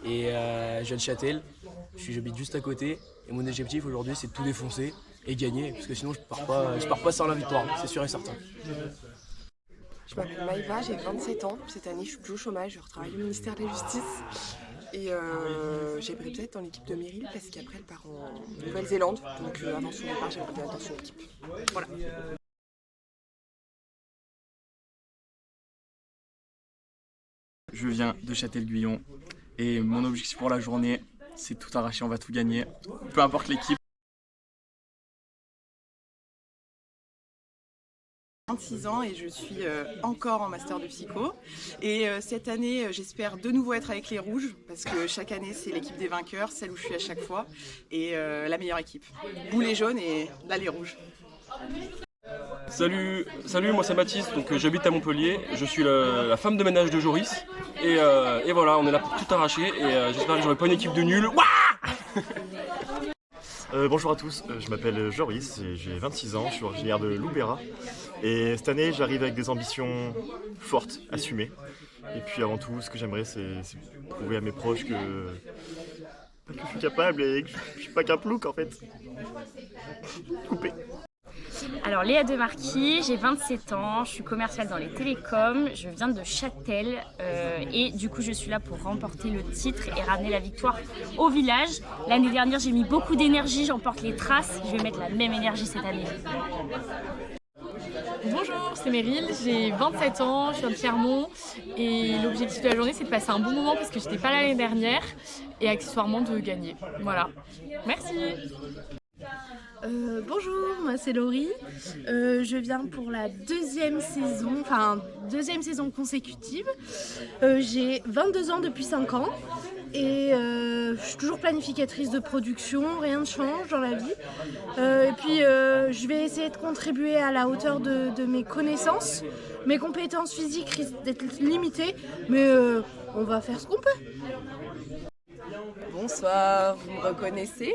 et je viens de Châtel. J'habite juste à côté et mon objectif aujourd'hui c'est de tout défoncer et gagner parce que sinon je pars pas sans la victoire, c'est sûr et certain. Je m'appelle Maïva, j'ai 27 ans. Cette année, je suis plus au chômage, je retravaille au ministère de la Justice. Et j'aimerais peut-être dans l'équipe de Meryl parce qu'après, elle part en Nouvelle-Zélande. Donc avant son départ, j'aimerais bien être dans son équipe. Voilà. Je viens de Châtel-Guyon et mon objectif pour la journée, c'est tout arracher, on va tout gagner. Peu importe l'équipe. 26 ans et je suis encore en master de psycho et cette année j'espère de nouveau être avec les rouges parce que chaque année c'est l'équipe des vainqueurs, celle où je suis à chaque fois et la meilleure équipe. Vous les jaunes et là les rouges. Salut, moi c'est Baptiste, donc j'habite à Montpellier, je suis la femme de ménage de Joris et voilà, on est là pour tout arracher et j'espère que j'aurai pas une équipe de nuls. Bonjour à tous, je m'appelle Joris et j'ai 26 ans, je suis originaire de Loubera et cette année j'arrive avec des ambitions fortes, assumées. Et puis avant tout, ce que j'aimerais c'est prouver à mes proches que je suis capable et que je suis pas qu'un plouc en fait. Coupé. Alors Léa Demarquis, j'ai 27 ans, je suis commerciale dans les télécoms, je viens de Châtel et du coup je suis là pour remporter le titre et ramener la victoire au village. L'année dernière j'ai mis beaucoup d'énergie, j'emporte les traces, je vais mettre la même énergie cette année. Bonjour, c'est Meryl, j'ai 27 ans, je viens de Clermont et l'objectif de la journée c'est de passer un bon moment parce que j'étais pas là l'année dernière et accessoirement de gagner. Voilà, merci. Bonjour, moi c'est Laurie, je viens pour la deuxième saison consécutive. J'ai 22 ans depuis 5 ans et je suis toujours planificatrice de production, rien ne change dans la vie. Et puis je vais essayer de contribuer à la hauteur de mes connaissances. Mes compétences physiques risquent d'être limitées, mais on va faire ce qu'on peut. Bonsoir, vous me reconnaissez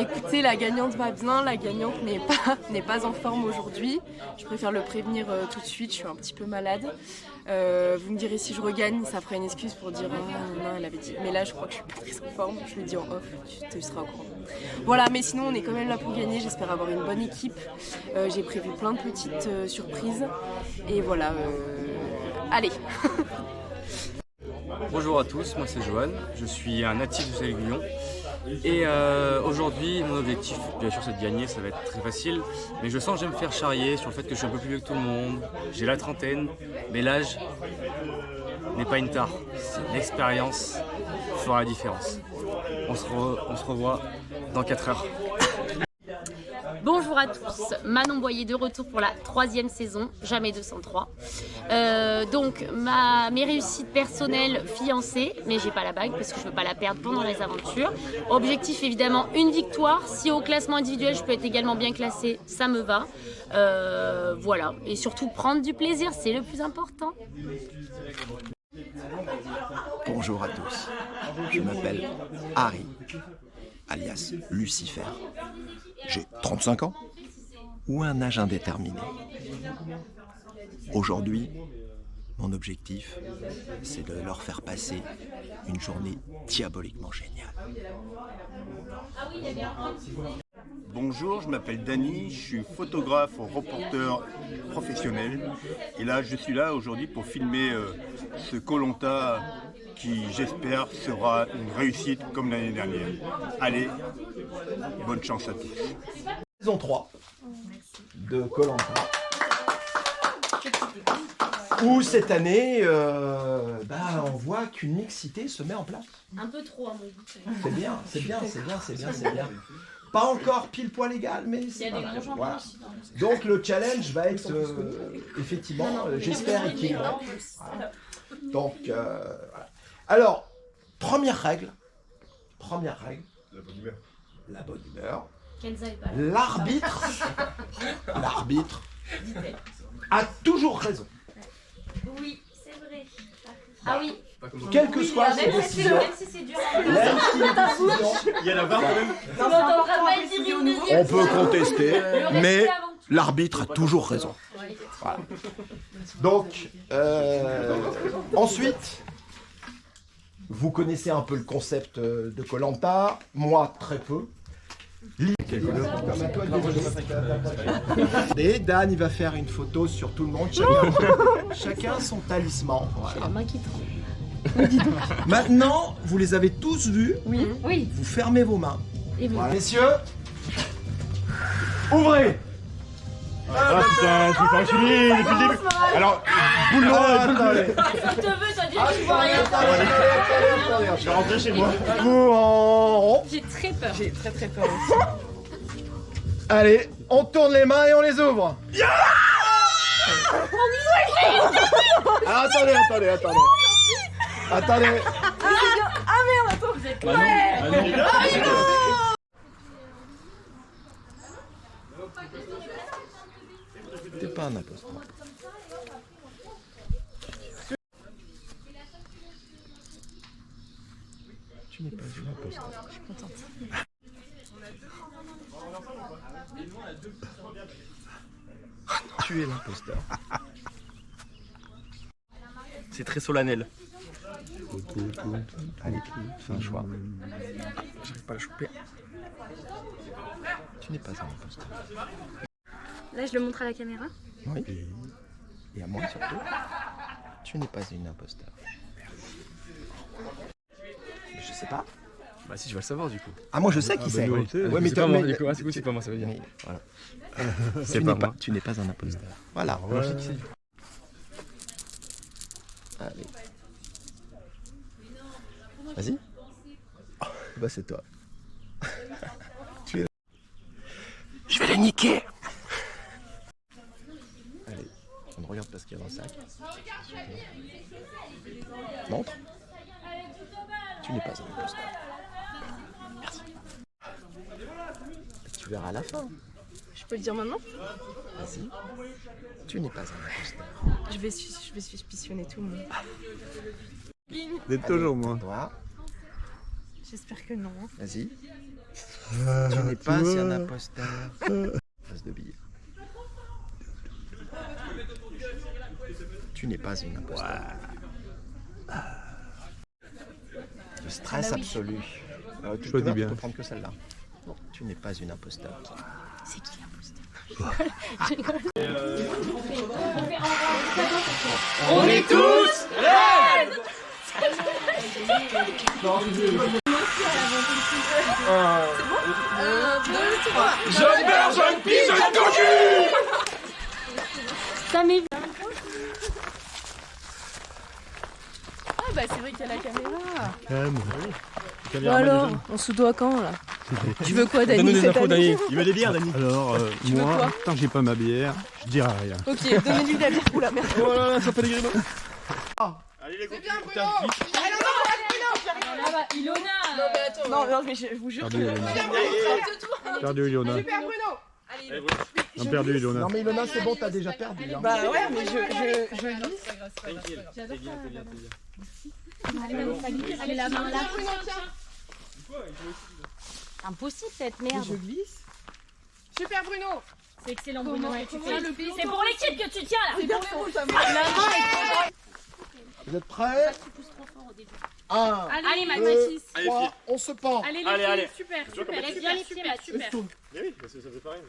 écoutez, la gagnante va bien, la gagnante n'est pas en forme aujourd'hui. Je préfère le prévenir tout de suite, je suis un petit peu malade. Vous me direz si je regagne, ça ferait une excuse pour dire non, elle avait dit. Mais là je crois que je suis pas très en forme, je le dis en off, tu seras au courant. Voilà, mais sinon on est quand même là pour gagner, j'espère avoir une bonne équipe. J'ai prévu plein de petites surprises. Et voilà, allez. Bonjour à tous, moi c'est Johan, je suis un natif de Châtel-Guyon et aujourd'hui mon objectif bien sûr c'est de gagner, ça va être très facile, mais je sens que je vais me faire charrier sur le fait que je suis un peu plus vieux que tout le monde, j'ai la trentaine, mais l'âge n'est pas une tare, c'est l'expérience qui fera la différence. On se revoit dans 4 heures. Bonjour à tous, Manon Boyer de retour pour la 3e saison, jamais 203. Donc mes réussites personnelles, fiancée, mais j'ai pas la bague parce que je veux pas la perdre pendant les aventures. Objectif évidemment une victoire, si au classement individuel je peux être également bien classée, ça me va. Voilà, et surtout prendre du plaisir, c'est le plus important. Bonjour à tous, je m'appelle Harry, alias Lucifer. J'ai 35 ans ou un âge indéterminé. Aujourd'hui, mon objectif, c'est de leur faire passer une journée diaboliquement géniale. Bonjour, je m'appelle Dany, je suis photographe, reporter professionnel. Et là, je suis là aujourd'hui pour filmer ce Koh-Lanta qui, j'espère, sera une réussite comme l'année dernière. Allez, bonne chance à tous. Saison 3 de Koh-Lanta. Où cette année, on voit qu'une mixité se met en place. Un peu trop à mon goût. C'est bien, c'est bien, c'est bien, c'est bien, c'est bien. Pas encore pile poil égal, mais c'est pas mal. Voilà. Donc le challenge va être effectivement, j'espère, équilibré. Voilà. Donc, voilà. Alors, première règle. La bonne humeur. La bonne humeur. L'arbitre a toujours raison. Oui, c'est vrai. Ah oui. Quelle que soit ses décisions. Même si c'est dur. Il y a la barre quand même. On peut contester, mais l'arbitre a toujours raison. Voilà. Donc, ensuite, Vous connaissez un peu le concept de Koh-Lanta, moi très peu. Et Dan, il va faire une photo sur tout le monde, chacun son talisman. Voilà. J'ai la main qui tremble. Maintenant, vous les avez tous vus. Oui. Oui. Vous fermez vos mains. Et vous. Voilà. Messieurs, ouvrez. Ah putain, je suis pas fini depuis le début. Alors, boule noire et boule bleue. Je te veux, ça dit que tu vois rien. Attendez, Je vais rentrer chez moi. vous en rond. J'ai très peur. J'ai très peur aussi. Allez, on tourne les mains et on les ouvre. Alors, attendez. Attendez. Ah merde, attends, vous êtes T'es pas un imposteur. Tu n'es pas une imposteur. Je suis contente. Tu es l'imposteur. C'est très solennel. Allez, fais un choix. J'arrive pas à le choper. Tu n'es pas un imposteur. Là, je le montre à la caméra. Oui. Et à moi surtout. Tu n'es pas une imposteur. Je sais pas. Bah si, je vais le savoir du coup. Ah, moi je sais qui c'est. Ouais, mais c'est pas moi, du coup. Ah, c'est pas moi, ça veut dire. Mais, voilà. C'est pas moi. Tu n'es pas un imposteur. Voilà. Moi, je sais qui c'est. Allez. Vas-y. Oh, bah c'est toi. Tu es... Je vais les niquer. Allez, on ne regarde pas ce qu'il y a dans le sac. Montre. Tu n'es pas un imposteur. Merci. Tu verras à la fin. Je peux le dire maintenant? Vas-y. Tu n'es pas un imposteur. Je vais suspicionner tout le monde. Vous êtes toujours moi. Toi. J'espère que non. Vas-y. Tu n'es pas un imposteur. Face de billets. Tu n'es pas une imposteur. Le stress absolu. Choisis bien. Tu peux prendre que celle-là. Bon, tu n'es pas une imposteur. C'est qui l'imposteur? On est tous raides. Jeune mère, jeune pisse, jeune cocu. Ça m'est... Ah bah c'est vrai qu'il y a la caméra. Calme. Bon alors, on se doit quand là? Tu veux quoi, Dani? Donne-nous des cette infos, année Dani. Il veut des bières, Dani. Alors, Tu veux moi, quoi tant que j'ai pas ma bière, je dirai rien. Ok, donnez-lui la bière pour la merde. Oh là là, ça fait des grimaces. Allez les gars, C'est bien, Bruno. Là-bas, Ilona. Non mais attends. Non, mais je vous jure que... Perdu, Ilona. Perdu, Ilona. Super, Bruno. Allez, Non, perdu, Ilona. Non mais Ilona, c'est bon, t'as déjà perdu. Hein. Bah ouais, mais je lis. Allez, la main là. Impossible cette merde. Je glisse. Super, Bruno. C'est excellent, Bruno. C'est pour l'équipe que tu tiens là. C'est pour les mots, ça La main est... Vous êtes prêts? Tu pousses trop fort au début. 1, Allez, 2, Mathis. 3, on se pend. Allez, Allez, allez. super, Tu vois comment Laisse c'est bien les pieds, Mathis. Mais oui, parce que ça fait pareil.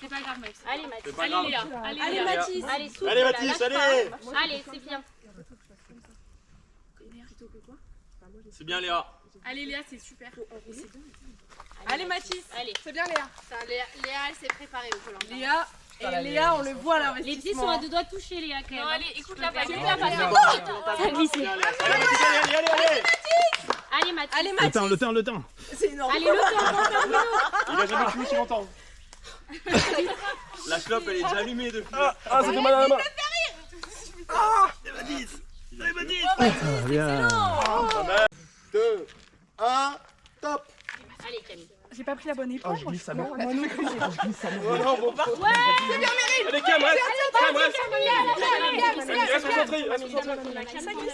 C'est pas grave, Max. Allez, Mathis. C'est pas Allez, grave. Léa. Allez, Mathis. Allez, souffle. Allez, là, Mathis, lâche allez. pas. Allez, c'est bien. C'est bien, Léa. Allez Léa, c'est super. Allez, Mathis. Allez. C'est bien, Léa. Léa, elle s'est préparée au volant. Léa. Et Léa, on le voit à Les l'investissement. pieds sont à deux doigts de toucher, Léa, quand même. Non, allez, écoute la passe. Ça a glissé. Allez, Mathis. Allez, Le Mathis. temps, le temps. C'est énorme. Allez, le temps. Il a jamais cru si longtemps. La clope, elle est déjà allumée depuis. Ah, ça fait mal à la main. Bien. 2, 1, top. Allez, Camille. J'ai pas pris la bonne épaule. Oh, je glisse sa main. Moi non plus. Oh non, bon, pas. Ouais. C'est bien, Meryl. Allez, Cam, reste. Cam, reste. Reste concentré.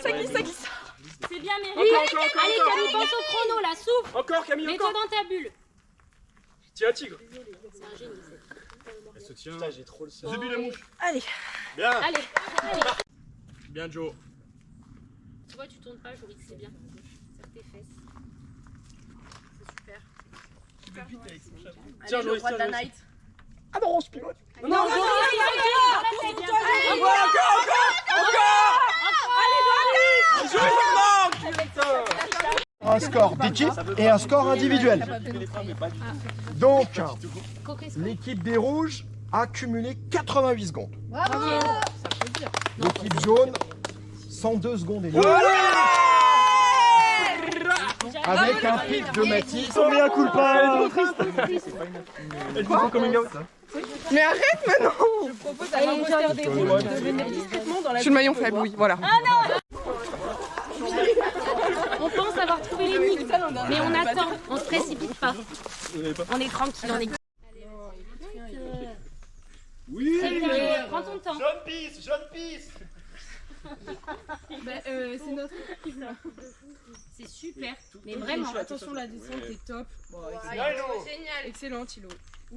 Ça glisse. C'est bien, Meryl. Encore. Allez, Camille, pense au chrono, là, souffle. Encore, Camille, Mets-toi encore. dans ta bulle. Tiens, tigre. C'est un génie, Elle se tient. Putain, j'ai trop le seum. Zébi la mouche. Allez. Bien. Allez. Bien, Joe. Pourquoi tu tournes pas, Joris? C'est bien. Serre tes fesses. C'est super. Tiens, Allez, le roi de la night. Ah non, je pilote. Non, Un score d'équipe et un score individuel. Donc, l'équipe des rouges a cumulé 88 secondes. L'équipe jaune, 102 secondes et demie. Avec un pic de Mathis. On un coup de pas. Mais arrête maintenant. Je propose à l'imposteur des rouges de venir discrètement dans la... Je suis le maillon faible, oui, voilà. Ah non. On pense avoir trouvé l'énigme, mais on attend, on se précipite pas. On est tranquille, on est... Oui. Prends ton temps. Jaune pisse. C'est notre équipe là. C'est super, mais vraiment. Attention, la descente est top. Bon, Génial. excellent, Thilo.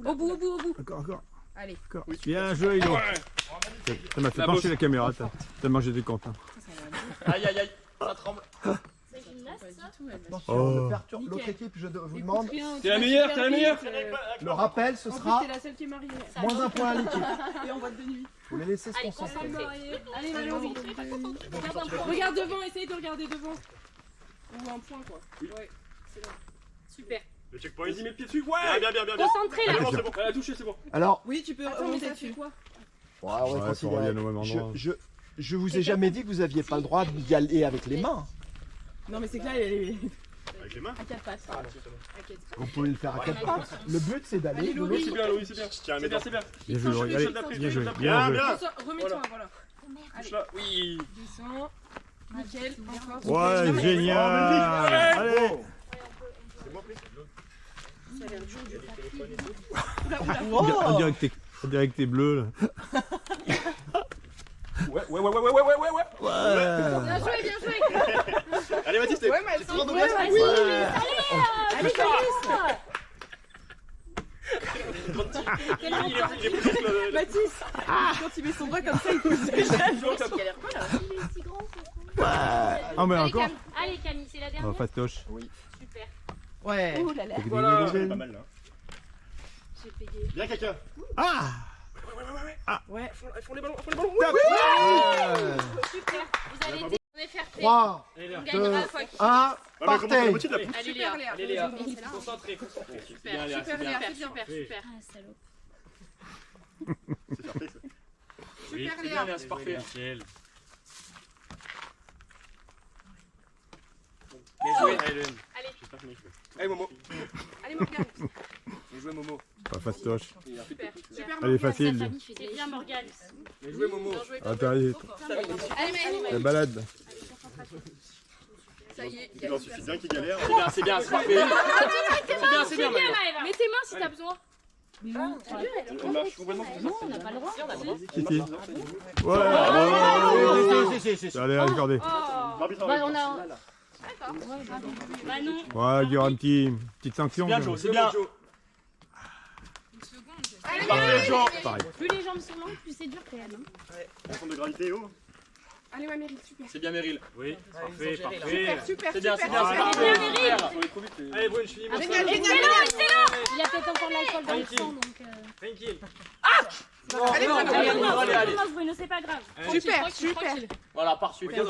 Au bout. Encore. Allez. Bien joué, Ilo. Ça m'a fait pencher la caméra, tellement j'étais content. Aïe, ça tremble. Attention, ne perturbe l'autre équipe, je vous demande. T'es la meilleure. Le rappel, ce sera T'es la seule qui est mariée. moins un point à l'équipe. Et en boîte de nuit. Vous les laissez se Allez, concentrer. Allez, Valérie. Regarde devant, essaye de regarder devant. Ou un point quoi. Ouais, c'est bon. Super. Le checkpoint. Vas-y, mets le pied dessus. Ouais. Bien. Concentré là. C'est bon. Elle a touché, c'est bon. Alors, Oui, tu peux remonter dessus. Quoi ouais, on va Ouais, considérer. faut revenir au même endroit. Je vous ai jamais dit que vous aviez pas le droit d'y aller avec les mains. Non, mais c'est que là, elle est. Avec les mains. À 4 pattes. Vous pouvez le faire à 4 pattes. Le but, c'est d'aller de l'autre. C'est bien, Louis, c'est bien. Tiens, C'est bien, c'est bien. Bien joué, Laurie. Allez, bien joué. Bien. Remets-toi, voilà. Touche là. Oui. Descends. Nickel. Encore. Ouais, génial. Allez. On dirait que t'es bleu là. Ouais. Bien joué. Allez, Mathis, Ouais, mais elles sont Oui. Allez, Mathis, quand il met son bras comme ça, il pousse déjà. Ah, mais encore. Allez, Camille, c'est la Oh, dernière. fastoche. Super. Ouais. Ouh là là. Voilà. C'est pas mal là. J'ai payé. Bien, quelqu'un. Ah. Ouais. Elles font les ballons. Super. Vous avez été... On est fair play. 3, On 2, gagnera quoi qu'il 1, partez. Allez, Léa. Allez, Léa. Concentré. Super, super. Ah, salaud. C'est parfait ça. Oui, c'est bien, Léa, c'est parfait. Bien joué, Hélène. Allez. Allez, Momo. Allez, Morgane. Bien joué, Momo. Pas fastoche. Super. Allez, facile. C'est bien, Morgane. Bien joué, Momo. Attends, allez. La balade. Ça y est. Il en suffit d'un qui galère. C'est bien, c'est parfait. C'est bien, Maëva. Mets tes mains si t'as besoin. On marche complètement. Non, on n'a pas le droit. Kiki. Ouais. Allez, accordé. Bah, on a... Bah non. Ouais, il y aura une petite sanction. Bien, Joe, c'est bien. Pareil. Plus les jambes sont longues, plus c'est dur quand même. En centre de gravité, haut. Allez, ouais, Meryl, super. C'est bien, Meryl. Oui, parfait. Super. C'est bien, c'est bien. Meryl. Allez, Brune, je finis. Génial. Il a peut-être encore l'alcool dans le sang, donc... Tranquille. Allez, Recommence, Bruno, c'est pas grave. Super. Voilà, parfait. Génial.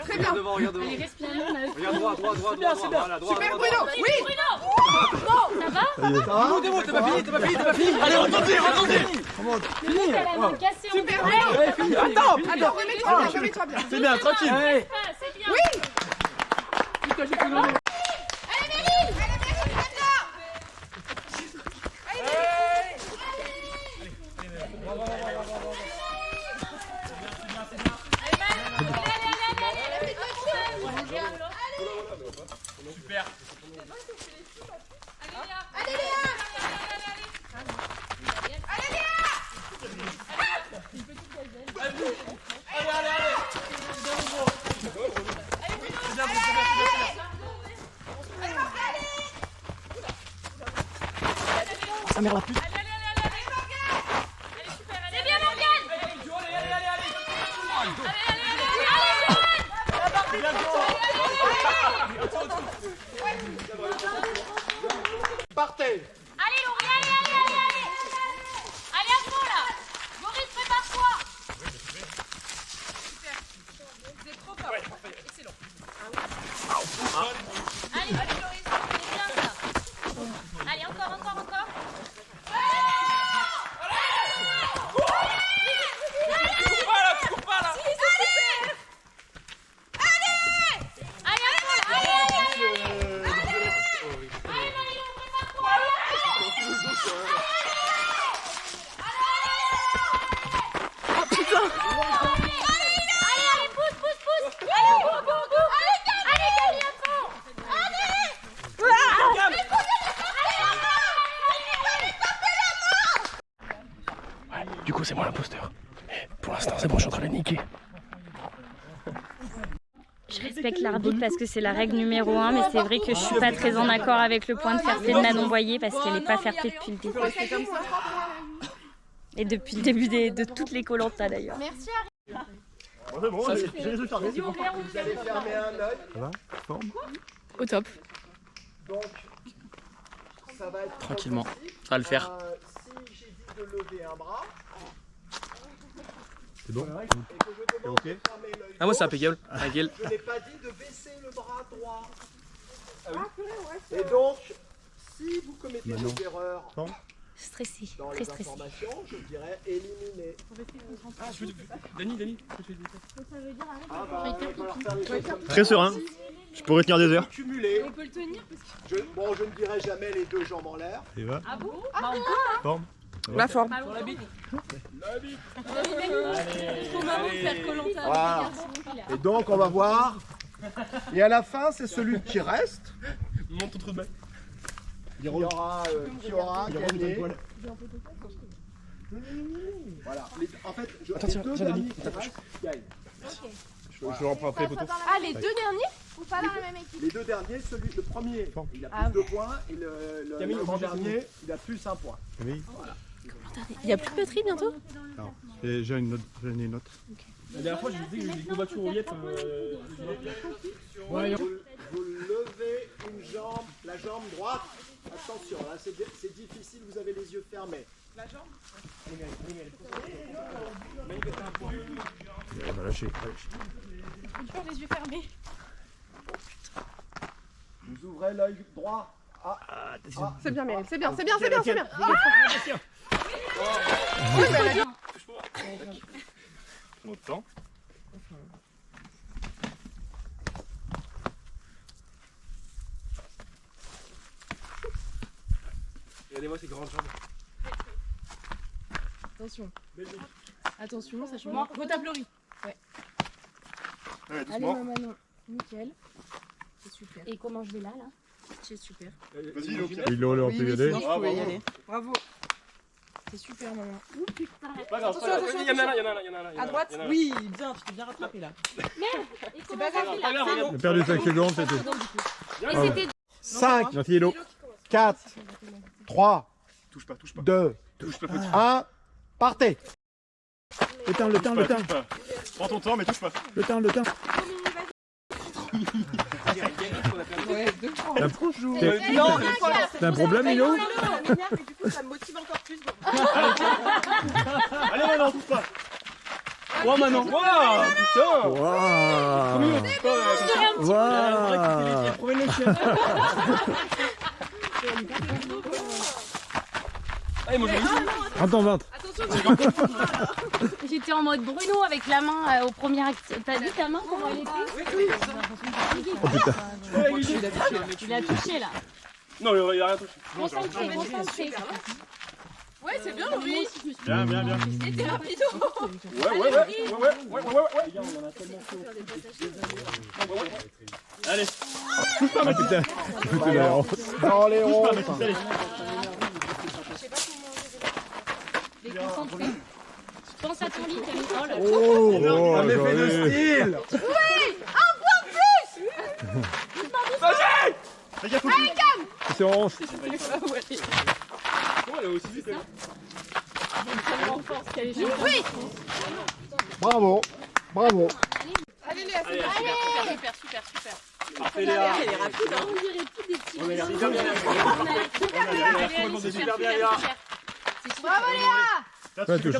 Très bien. Allez, respire. Regarde droit. Voilà, droit. Super, Bruno. Oui. Ça va? T'as pas fini. Allez, attendez. Elle a une cassée en Super. deux. Attends, remets-toi bien. C'est bien, tranquille. C'est bien. Oui. Super. Ah merde, la pute. C'est bien, Morgane. c'est bon, je suis en train de le niquer. Je respecte l'arbitre parce que c'est la règle numéro 1, mais c'est vrai que je suis pas très en accord avec le point de fair play de Manon Boyer parce qu'elle n'est pas fair play depuis le début. Et depuis le début de toutes les Koh-Lanta d'ailleurs. Merci C'est bon, j'ai les yeux fermés. Vous allez fermer un œil. Ça va? Forme? Au top. Donc, ça va être Tranquillement, ça va le faire. Si j'ai dit de lever un bras, C'est bon? et que je demande Ok. de fermer l'œil Ah, moi, c'est gauche, impeccable. Nickel. je n'ai pas dit de baisser le bras droit. Et donc, si vous commettez des erreurs Stressé, dans très les stressé. informations, je dirais éliminer. Ah, Dani. Ah bah, il va falloir faire les choses comme ça. Très serein. Je pourrais tenir des heures. Cumuler. On peut le tenir parce que... Bon, je ne dirai jamais les deux jambes en l'air. Et va. Ah bon? Forme. La forme. Sur la bite. Il faut maman faire Koh-Lanta. Voilà. Et donc, on va voir. Et à la fin, c'est celui qui reste Monte ton trou de balle. qui aura gagné. Voilà. En fait, les deux derniers qui restent gagnent. Je reprends après les poteaux. Ah, les deux derniers? Ou pas dans la même équipe? Les deux derniers, le premier, il a plus de points et l'avant-dernier, il a plus un point. Camille? Il n'y a plus de batterie bientôt? Non. Et j'ai une autre. La dernière fois, je vous disais que j'ai des courbatures aux yettes. Vous levez une jambe, la jambe droite. Attention, là c'est difficile, vous avez les yeux fermés. La jambe? On va lâcher. Toujours les yeux fermés. Vous ouvrez l'œil droit. C'est bien, Meryl, c'est bien, c'est bien. Notre temps. Regardez-moi ces grandes jambes. Attention. Attention, ça change. Retape Laurie. Ouais. Allez, maman, nickel. C'est super. Et comment je vais là C'est super. Vas-y, Lilo, on peut y aller. Sinon, je pouvais y aller. Bravo. C'est super, maman. Pas grave, il y en a un. À droite? Oui, bien, tu t'es bien rattrapé là. C'est pas grave. On a perdu 5 secondes, c'était. 5, Merci, Lilo. 4, 3, Touche pas. 2, Touche pas, petit. 1, partez. Le temps. Prends ton temps, mais touche pas. Le temps. T'as un problème, Lilo? Du coup, ça me motive encore plus. Allez, Manon, touche pas. Oh, Manon. Waouh, putain. Allez, moi, je Prends ton ventre. J'étais en mode Bruno avec la main au premier acte. T'as vu ta main comment elle était? Oh putain. Il a touché là. Non, il a rien touché. Concentré. Ouais, c'est bien, Laurie. Bien. C'était rapido. Ouais. Allez. Ah putain. Dans les ronds. Déconcentré. Pense à ton lit, t'as mis. Oh, un effet de style. Oui, un point de plus. C'est 11. Comment elle est aussi vite? Oui. Bravo. Allez, Léa, c'est bien. Super. Parfait, Léa. Elle est rapide, hein. On dirait plus des petits. On a super bien, Léa. Bravo, Léa. Pas touché. Oula,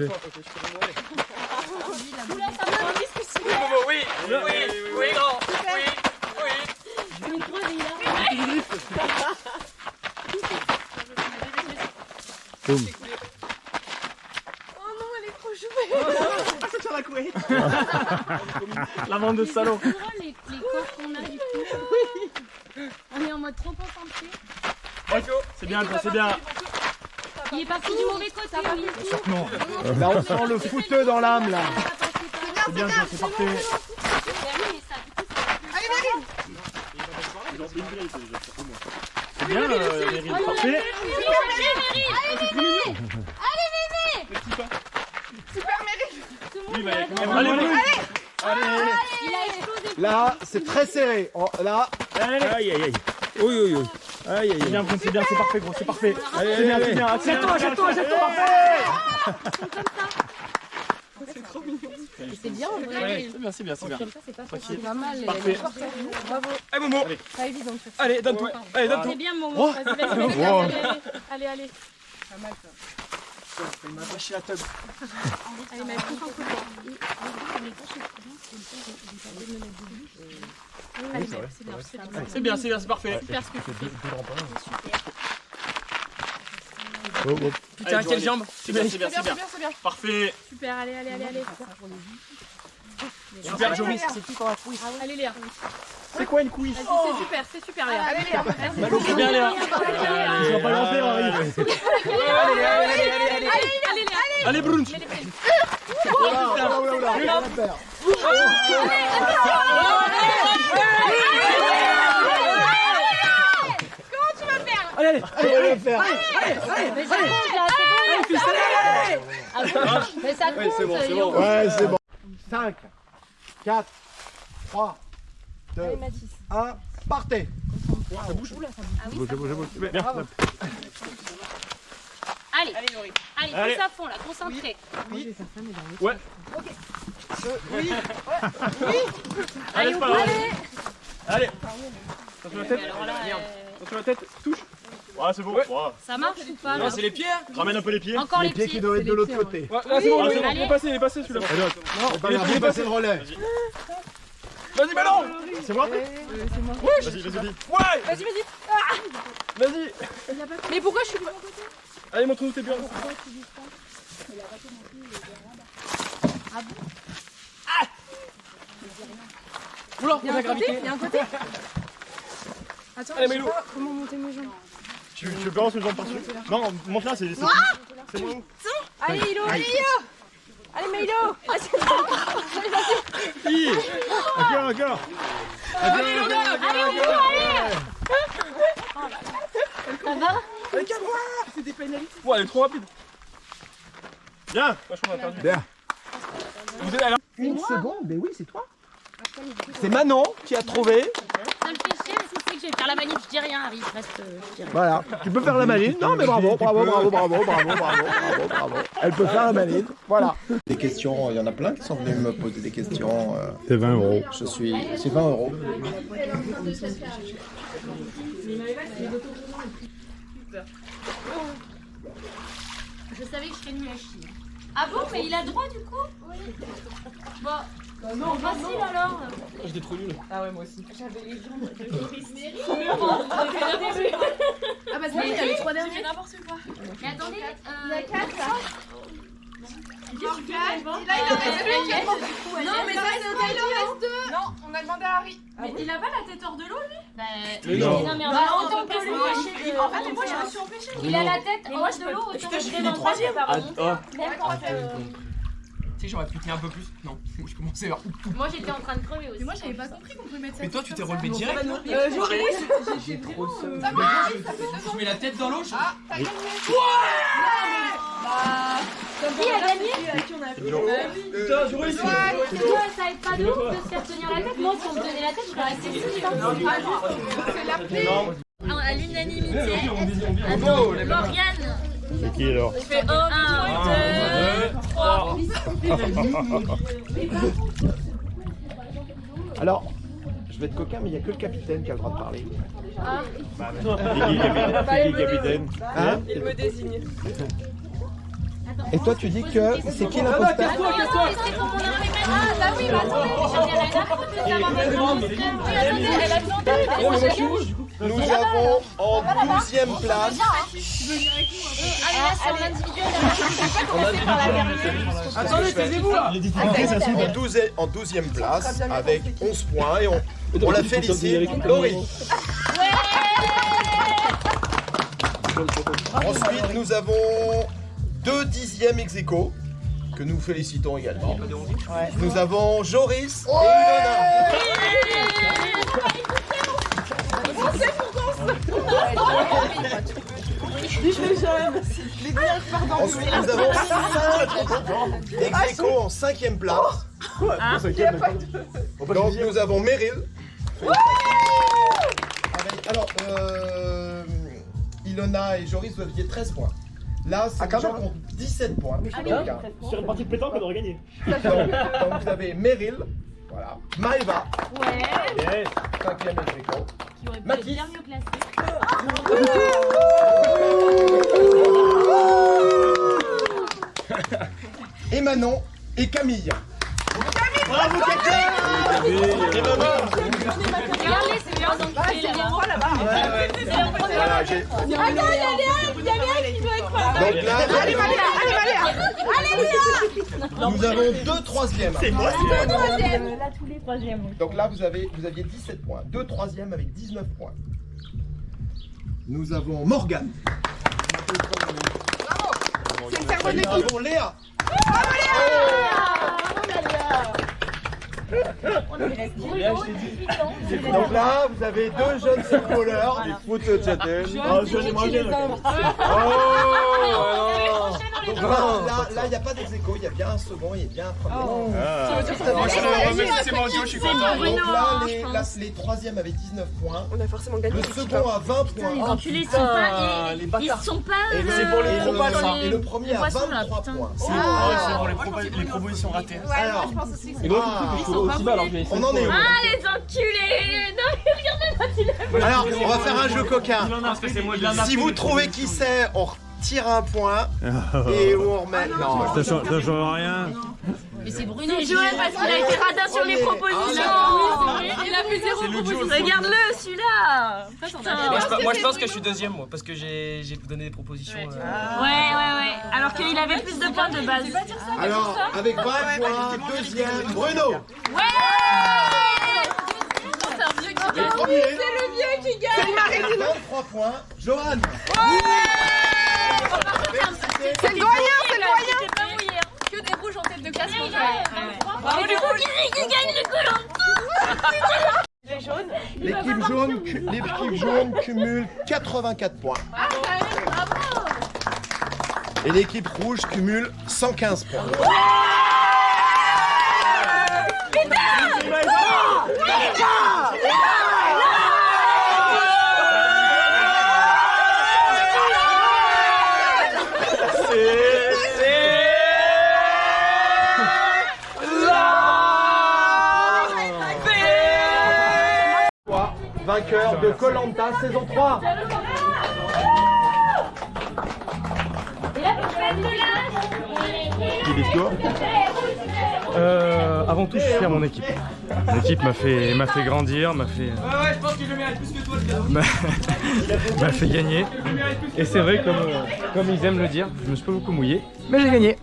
ça me dit ce que c'est. Oui, grand. Je me crois, il a. Boum. Oh non, elle est trop chouette. C'est sur la couette. La bande de salauds. Tu vois les corps qu'on a du coup. On est en mode trop concentré. C'est bien. Il est parti du mauvais côté, oui. Là, on sent le fouteux dans l'âme, là. C'est bien, c'est parfait. Allez, Meryl. C'est bien, Meryl, parfait. Allez, Mémé. Super, Meryl. Là, c'est très serré. Là. Aïe, aïe, aïe. Oui, oui, oui. Aïe, aïe, aïe. C'est bien, c'est parfait, gros, c'est parfait. Allez, c'est bien, c'est bien. Jette-toi. C'est trop mignon. C'est bien, en vrai. Ouais, c'est bien. C'est pas mal. Parfait. Bravo. Allez, Momo. Pas évident. Allez, donne tout. Allez, donne tout. C'est bien, Momo. Vas-y. Allez. Pas mal ça. Il m'a fâché la table. Allez, ma coupe en coupe. C'est bien, c'est parfait. Super ce que tu fais. Putain, quelle jambe. C'est bien. Parfait. Super, allez. Super, Joris. Allez, Léa. C'est quoi une couille? C'est super, Léa. Allez, Léa. C'est bien, Léa. Je vais pas l'enfer, Harry. Allez, Brunch. Allez, faire. Mais ça compte là, c'est bon. Mais ça compte. C'est bon. Ouais, c'est bon. 5, 4, 3, 2, 1, partez. Ça bouge. Je bouge. Bien. Allez, pousse à fond là, concentré. Ouais. Oui. Allez, Allez. Attention la tête, touche. Ouais, c'est bon. Ça marche ou pas là? Non, c'est les pieds. Ramène un peu les pieds. Encore Les pieds qui doivent être de l'autre côté. Ouais, là, c'est bon, Allez. il est passé celui-là. Non, il est passé le relais. Vas-y, ballon. C'est moi. C'est moi. Vas-y. Ouais. Vas-y. Vas-y. Mais pourquoi je suis pas à côté? Allez, montre-nous tes pieds. Oula, Il y a un côté. Attends, allez, je sais Maïlou. pas comment monter mes jambes. Tu balances une jambe par-dessus. Non, monte là, c'est moi. Allez, Ilo. Allez, Maïlo. Encore. Allez, Lola. Ça va? Allez, calme-toi. C'est des pénalités. Ouais, elle est trop rapide. Bien. Je crois qu'on a perdu. Bien. Vous êtes là? Une seconde, mais oui, c'est toi. C'est Manon qui a trouvé. Ça me fait chier parce que c'est que je vais faire la manip, je dis rien, Harry, je reste. Je dis rien. Voilà, tu peux faire la maline. Non, mais bravo. Elle peut faire la maline. Voilà. Des questions, il y en a plein qui sont venus me poser des questions. C'est 20 €. C'est 20 €. Je savais que je serais nulle à chier. Ah bon, mais il a droit du coup? Bon. Non, facile alors. J'étais trop nul. Ah ouais, moi aussi. J'avais les jambes. Ah bah c'est bon, il y a les 3 derniers. N'importe quoi. Mais attendez, Il y a 4 là. Il en reste 2. Non, mais ça, il en reste 2. Non, on a demandé à Harry. Mais il a pas la tête hors de l'eau, lui? Bah, non. mais Bah, autant que lui. En fait, moi, je me suis empêchée. Il a la tête hors de l'eau, autant que je vais dans le Ah, Tu sais, j'aurais pu tenir un peu plus. Non, je commençais vers. Moi j'étais en train de crever aussi. Mais moi, j'avais pas compris qu'on pouvait mettre ça. Mais toi, tu t'es relevé direct. J'ai trop Je mets la tête dans l'eau. Ah, t'as gagné. Qui a gagné? Putain, Joris. Toi, ça aide pas de ouf de se faire tenir la tête. Moi, si on me donnait la tête, je serais restée ici. C'est la pluie. À l'unanimité. Morgane. C'est qui alors? Je fais 1, 2, 3. Alors, je vais être coquin, mais il n'y a que le capitaine qui a le droit de parler. C'est qui capitaine? Hein? Il me désigne. Et toi, tu dis que c'est qui l'imposteur? C'est pour mon imprimé. Ah, bah oui, bah attendez, j'en ai rien à foutre de savoir maintenant. Oui, attendez, elle a demandé. Nous avons en 12e place. Allez, là, c'est en individuel. Attendez, taisez-vous là. En 12e place, avec 11 points, et on la félicite, Laurie. Ensuite, nous avons 2 10e ex aequo, que nous félicitons également. Nous avons Joris et Ilona. Ensuite, nous avons 5 ex-aequo en 5e place. Donc, nous avons Meryl. Alors, Ilona et Joris, vous aviez 13 points. Là, c'est des gens qui ont 17 points. Sur une partie de pétanque, on aurait gagné. Donc, vous avez Meryl, voilà. Maëva, Yes. 5e ex-aequo. Qui aurait pu être Mathis. bien mieux classé. Et Manon et Camille. Bravo Camille. Et Manon. Regardez, c'est bien enculé là-bas. Voilà, j'ai... Attends, il y a Léa qui veut être là. Donc là, Allez, Léa. nous avons 2 troisièmes. C'est moi, Deux troisièmes. Là, tous les troisièmes. Donc là, vous aviez 17 points. 2 troisièmes avec 19 points. Nous avons Morgane. C'est le cerveau de Nous l'équipe. avons Léa. Donc là, vous avez 2 jeunes footballeurs. Les foot challenge. Oh, jeune et moins jeune. Donc là, il n'y a pas d'ex-aequo, il y a bien un second, il y a bien un premier. C'est mon Dieu, je suis content. Donc là, les troisièmes avaient 19 points. On a forcément gagné. Le second a 20 Les points. enculés, ils sont pas. Ils sont pas. Et C'est pour les le- propositions. et le premier a poissons, là, 23 putain. points. C'est pour les propositions ratées. Alors, Et donc, du coup, je suis aussi bas alors que j'ai on en est où? Ah, les enculés! Non, mais regardez quand il est. Alors, on va faire un jeu coquin. Parce que c'est moi. Si vous trouvez qui c'est, on retire un point et on remet. Non. Ça change rien. Mais c'est Bruno. C'est Joël parce qu'il a été radin sur les propositions. Il a fait 0 proposition. Regarde-le, celui-là. Moi je pense que je suis deuxième moi parce que j'ai donné des propositions. Ouais. Alors qu'il avait plus de points de base. Alors, avec 20 points, deuxième, Bruno. Le premier. C'est le vieux qui gagne. 23 points, Johan. C'est le doyen, c'est le doyen. T'es pas mouillé. Que des rouges en tête de classement. Bravo les rouges. Qui gagne le collant. L'équipe jaune cumule 84 points. Et l'équipe rouge cumule 115 points. Vainqueur de Koh-Lanta saison 3. Qui dit quoi? Avant tout, je suis fier de mon équipe. L'équipe m'a fait grandir, m'a fait gagner. Et c'est vrai, comme ils aiment le dire, je me suis pas beaucoup mouillé, mais j'ai gagné.